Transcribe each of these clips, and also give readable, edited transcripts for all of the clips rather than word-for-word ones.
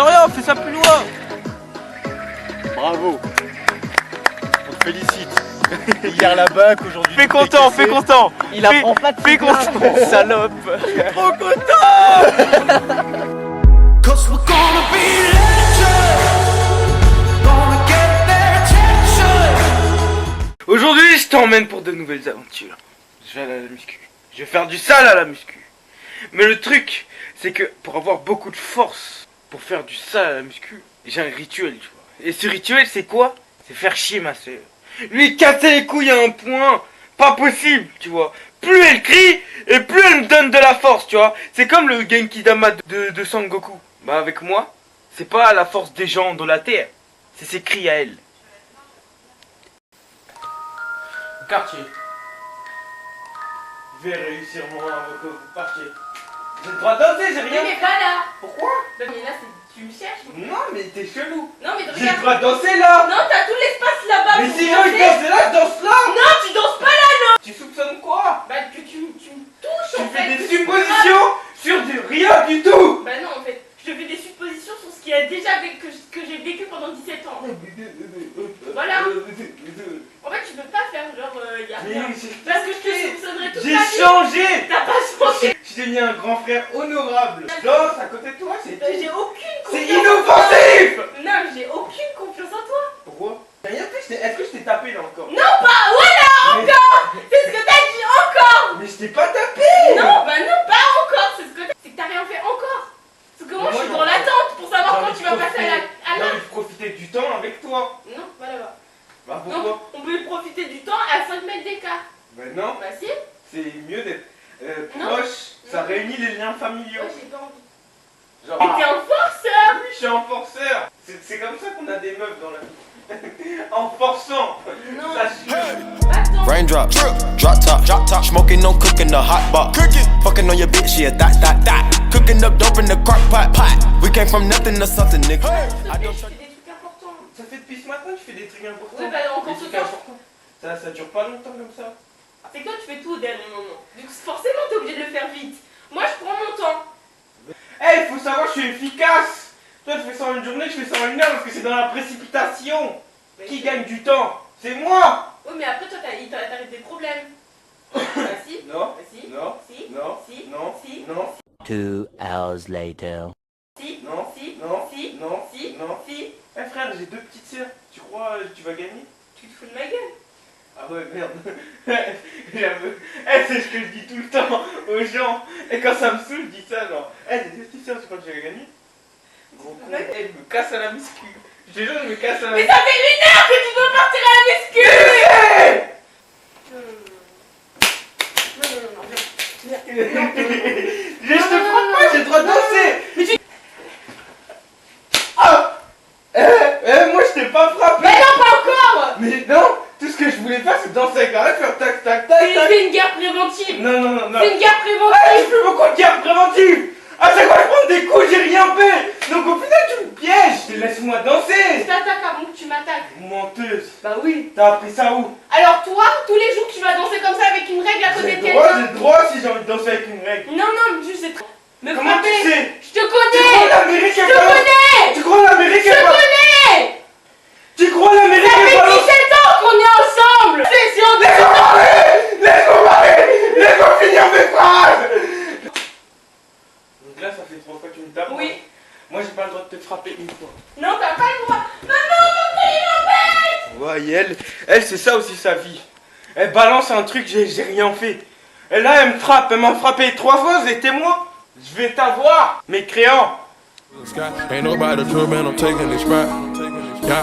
Dorian, fais ça plus loin. Bravo. On te félicite. Hier la bac, aujourd'hui. Fais content, fais content. Il apprend pas de fais content, salope. Je suis trop content. Aujourd'hui, je t'emmène pour de nouvelles aventures. Je vais aller à la muscu. Je vais faire du sale à la muscu. Mais le truc, c'est que pour avoir beaucoup de force, pour faire du sale à la muscu, j'ai un rituel, tu vois. Et ce rituel, c'est quoi? C'est faire chier ma soeur. Lui casser les couilles à un point pas possible, tu vois. Plus elle crie, et plus elle me donne de la force, tu vois. C'est comme le Genki Dama de Sangoku. Bah avec moi, c'est pas la force des gens de la terre, c'est ses cris à elle. Quartier. Je vais réussir moi avant que vous partiez. J'ai le droit de danser, j'ai rien. Mais pas là. Pourquoi? Mais là, tu me cherches. Non, mais t'es chelou. Non, mais J'ai le regarde. droit de danser là. Non, t'as tout l'espace là-bas. Mais pour si danser. je danse là, je danse là. Non, tu danses pas là, non. Tu soupçonnes quoi? Bah, que tu me touches Tu en fais fait. des suppositions sur du rien du tout. Bah, non, en fait. Je fais des suppositions sur ce qui a déjà vécu, que j'ai vécu pendant 17 ans. Voilà. En fait, tu peux pas faire genre, y a rien. Parce que je te soupçonnerais toute J'ai ta vie. changé. T'as pas changé. Je t'ai mis un grand frère honorable. Danse à côté de toi, c'est J'ai aucune c'est confiance. inoffensif. Non, mais j'ai aucune confiance en toi. Pourquoi? J'ai rien fait, est-ce que je t'ai tapé là encore? Non, pas. Voilà, Mais- encore. C'est ce que t'as dit encore. Mais je t'ai pas tapé. Non, bah non, pas encore. C'est ce que c'est que t'as rien fait encore. Parce que moi, je suis dans l'attente pour savoir quand tu vas passer à J'ai la. envie de profiter du temps avec toi. Non, pas là-bas. Bah Non, pourquoi? on peut profiter du temps à 5 mètres d'écart. Ben non, Bah si. c'est mieux d'être Non. proche, ça Non. réunit les liens familiaux. Moi, j'ai pas envie. Genre, Mais t'es un forceur. oui, je suis un forceur. C'est comme ça qu'on a des meufs dans la vie. En forçant. Non. Ça Attends. Raindrops, drop top, smoking, no cooking the hot pot. Fucking on your bitch, yeah, that. Cooking up dope in the crock pot. We came from nothing to something, nigga. Je fais des trucs importants. Ça fait depuis ce matin que je fais des trucs importants. Oui, bah encore Des ce trucs temps. importants. Ça dure pas longtemps comme ça. C'est que toi, tu fais tout au dernier moment. Du coup, forcément, t'es obligé de le faire vite. Moi, je prends mon temps. Eh, il faut savoir, je suis efficace. Toi, tu fais ça en une journée, je fais ça en une heure parce que c'est dans la précipitation. Mais Qui gagne du temps? C'est moi. Oui, mais après, toi, t'arrives des problèmes. Bah si. Non, Bah si. non, Si. non, Si. non, Si. non, 2 hours later. Si. non, Si. non, Si. non, Si. non. Si. Eh frère, j'ai deux petites sœurs. Tu crois que tu vas gagner? Tu te fous de ma gueule. Ah ouais, merde. J'avoue. Eh, c'est ce que je dis tout le temps aux gens. Et quand ça me saoule, je dis ça, non. Eh, j'ai deux petites sœurs, tu crois que je vais gagner? Gros con. Eh, je me casse à la muscu. Je te jure, je me casse à la Mais muscu. ça fait 1 heure que tu dois partir à la muscu. Je te frappe pas, j'ai le droit de danser. Mais tu... Ah. Moi je t'ai pas frappé. Mais non, pas encore. Mais non, tout ce que je voulais faire c'est danser avec la faire tac tac tac tac. C'est une guerre préventive. Non, non, non, non. C'est une guerre Ah, préventive. je fais beaucoup de guerres préventives. À chaque fois je prends des coups, j'ai rien fait. Donc au final tu me pièges. Laisse-moi Je danser. t'attaque avant que tu m'attaques. Menteuse. Bah oui. T'as appris ça où? Alors toi, tous les jours tu vas danser comme ça avec une règle à côté de J'ai le quelqu'un. droit si j'ai envie de danser avec une règle. Non, non, je sais. Me Comment frapper. tu sais? Je te Tu crois connais. l'Amérique Je est te pas... connais. Tu crois l'Amérique Je est te pas... connais. Tu crois l'Amérique Ça est fait pas... 17 ans qu'on est ensemble. C'est si on dit Laisse-moi parler. Laisse-moi parler. Laisse-moi finir mes phrases. Donc là ça fait 3 fois que tu me tapes. Oui. Moi j'ai pas le droit de te frapper une fois. Non, t'as pas le droit. Maman, mon pays m'embête. Ouais, et elle c'est ça aussi sa vie. Elle balance un truc, j'ai rien fait. Et là elle me frappe, elle m'a frappé 3 fois, vous êtes témoin. Je vais t'avoir, mécréant. Ain't nobody true, man. I'm taking this spot. Yeah.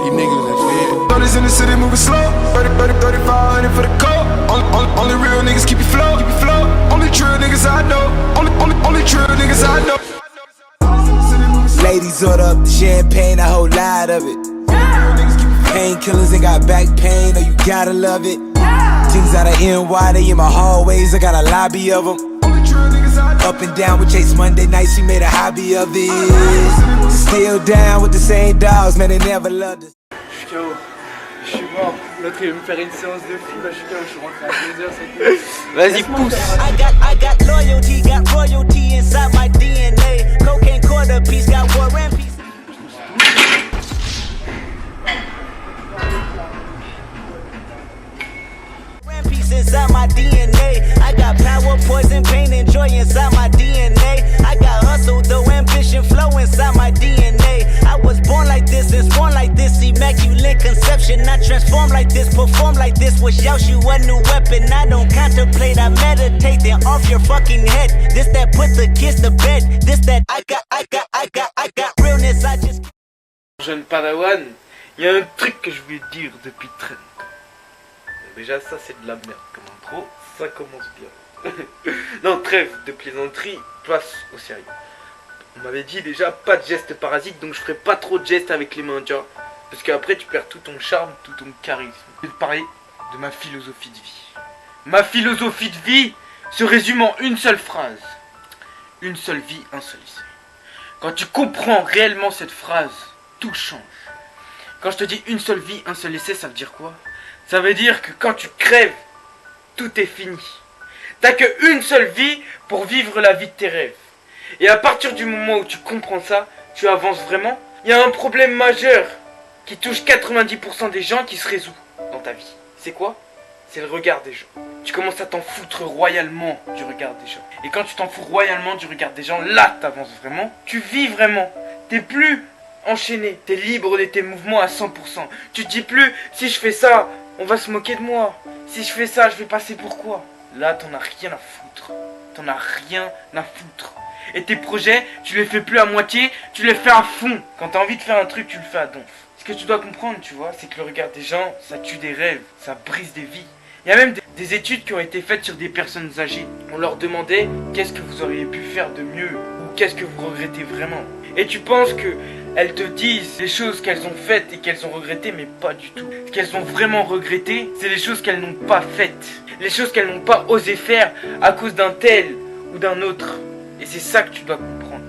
These niggas is dead. Brothers in the city moving slow. 3500 for the coat. Only real niggas keep you flow. Only true niggas I know. Only true niggas I know. Ladies order up the champagne, a whole lot of it. Painkillers ain't got back pain, oh you gotta love it. Things out of NY, they in my hallways, I got a lobby of them. Up and down with Chase Monday nights, we made a hobby of it. Still down with the same dogs, man, they never loved us. Je suis KO, je suis mort. L'autre il veut me faire une séance de fou, là je suis KO, je suis rentré à 2h, c'est tout. Vas-y, pousse. I got loyalty, got royalty inside my DNA. Cocaine. quarter piece, got War and Peace. Inside my DNA, I got power, poison, pain, and joy inside my DNA. I got hustle, though ambition, flow inside my DNA. I was born like this and born like this, immaculate conception. I transform like this, perform like this. Wish out you a new weapon. I don't contemplate, I meditate. Then off your fucking head. This that put the kids to bed. This that I got realness. I just. Jeune Padawan, il y a un truc que je voulais te dire depuis très longtemps. Déjà ça c'est de la merde comme intro, ça commence bien. Non, trêve de plaisanterie, passe au sérieux. On m'avait dit déjà pas de gestes parasites, donc je ferai pas trop de gestes avec les mains, tu vois. Parce qu'après tu perds tout ton charme, tout ton charisme. Je vais te parler de ma philosophie de vie. Ma philosophie de vie se résume en une seule phrase. Une seule vie, un seul essai. Quand tu comprends réellement cette phrase, tout change. Quand je te dis une seule vie, un seul essai, ça veut dire quoi ? Ça veut dire que quand tu crèves, tout est fini. T'as qu'une seule vie pour vivre la vie de tes rêves. Et à partir du moment où tu comprends ça, tu avances vraiment. Il y a un problème majeur qui touche 90% des gens qui se résout dans ta vie. C'est quoi ? C'est le regard des gens. Tu commences à t'en foutre royalement du regard des gens. Et quand tu t'en fous royalement du regard des gens, là t'avances vraiment. Tu vis vraiment. T'es plus enchaîné. T'es libre de tes mouvements à 100%. Tu te dis plus, si je fais ça, on va se moquer de moi. Si je fais ça, je vais passer pour quoi ? Là, t'en as rien à foutre. T'en as rien à foutre. Et tes projets, tu les fais plus à moitié, tu les fais à fond. Quand t'as envie de faire un truc, tu le fais à donf. Ce que tu dois comprendre, tu vois, c'est que le regard des gens, ça tue des rêves, ça brise des vies. Il y a même des études qui ont été faites sur des personnes âgées. On leur demandait qu'est-ce que vous auriez pu faire de mieux ou qu'est-ce que vous regrettez vraiment. Et tu penses que elles te disent les choses qu'elles ont faites et qu'elles ont regrettées, mais pas du tout. Ce qu'elles ont vraiment regretté, c'est les choses qu'elles n'ont pas faites. Les choses qu'elles n'ont pas osé faire à cause d'un tel ou d'un autre. Et c'est ça que tu dois comprendre.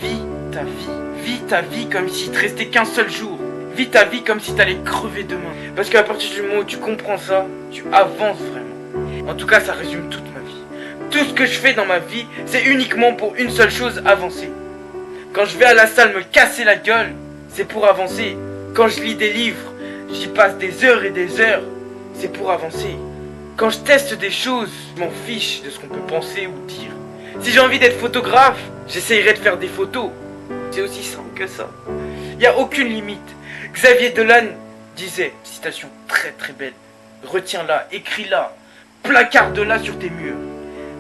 Vis ta vie. Vis ta vie comme s'il te restait qu'un seul jour. Vis ta vie comme si t'allais crever demain. Parce qu'à partir du moment où tu comprends ça, tu avances vraiment. En tout cas, ça résume toute ma vie. Tout ce que je fais dans ma vie, c'est uniquement pour une seule chose, avancer. Quand je vais à la salle me casser la gueule, c'est pour avancer. Quand je lis des livres, j'y passe des heures et des heures, c'est pour avancer. Quand je teste des choses, je m'en fiche de ce qu'on peut penser ou dire. Si j'ai envie d'être photographe, j'essayerai de faire des photos. C'est aussi simple que ça. Il n'y a aucune limite. Xavier Dolan disait, citation très très belle, retiens-la, écris-la, placarde-la sur tes murs.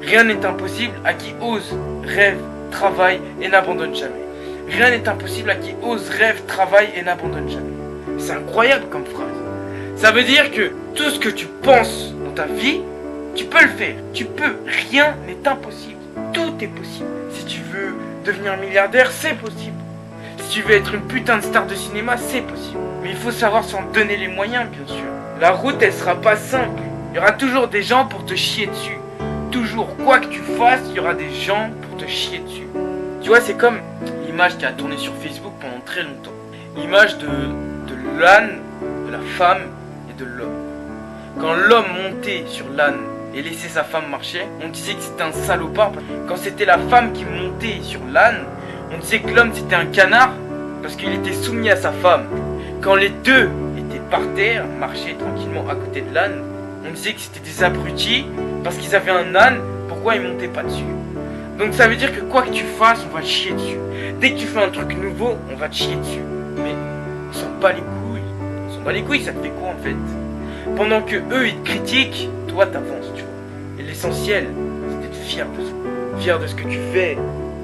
Rien n'est impossible à qui ose, rêve, travaille et n'abandonne jamais. Rien n'est impossible à qui ose, rêve, travaille et n'abandonne jamais. C'est incroyable comme phrase. Ça veut dire que tout ce que tu penses dans ta vie, tu peux le faire. Tu peux. Rien n'est impossible. Tout est possible. Si tu veux devenir milliardaire, c'est possible. Si tu veux être une putain de star de cinéma, c'est possible. Mais il faut savoir s'en donner les moyens, bien sûr. La route, elle sera pas simple. Il y aura toujours des gens pour te chier dessus. Toujours, quoi que tu fasses, il y aura des gens pour te chier dessus. Tu vois, c'est comme l'image qui a tourné sur Facebook pendant très longtemps. L'image de l'âne, de la femme et de l'homme. Quand l'homme montait sur l'âne et laissait sa femme marcher, on disait que c'était un salopard. Quand c'était la femme qui montait sur l'âne, on disait que l'homme c'était un canard parce qu'il était soumis à sa femme. Quand les deux étaient par terre, marchaient tranquillement à côté de l'âne, on disait que c'était des abrutis parce qu'ils avaient un âne, pourquoi ils montaient pas dessus? Donc ça veut dire que quoi que tu fasses, on va te chier dessus. Dès que tu fais un truc nouveau, on va te chier dessus. Mais on s'en bat les couilles. On s'en bat les couilles, ça te fait quoi en fait? Pendant que eux ils te critiquent, toi t'avances, tu vois. Et l'essentiel, c'est d'être fier de ça. Fier de ce que tu fais.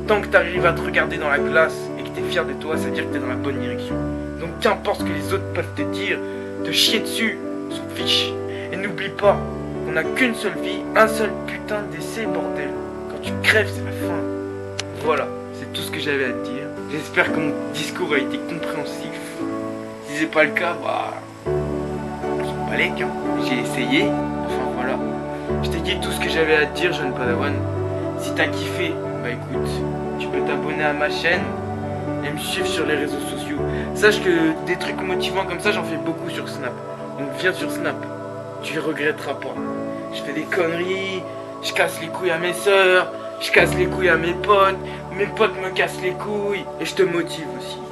Tant que t'arrives à te regarder dans la glace et que t'es fier de toi, ça veut dire que t'es dans la bonne direction. Donc qu'importe ce que les autres peuvent te dire, te chier dessus, on s'en fiche. Et n'oublie pas qu'on n'a qu'une seule vie, un seul putain d'essai, bordel. Quand tu crèves, c'est la fin. Voilà, c'est tout ce que j'avais à te dire. J'espère que mon discours a été compréhensif. Si c'est pas le cas, bah... on s'en balèque, hein. J'ai essayé. Enfin voilà. Je t'ai dit tout ce que j'avais à te dire, jeune Padawan. Si t'as kiffé, bah écoute, tu peux t'abonner à ma chaîne et me suivre sur les réseaux sociaux. Sache que des trucs motivants comme ça, j'en fais beaucoup sur Snap. Donc viens sur Snap, tu y regretteras pas. Je fais des conneries, je casse les couilles à mes sœurs, Je casse les couilles à mes potes me cassent les couilles. Et je te motive aussi.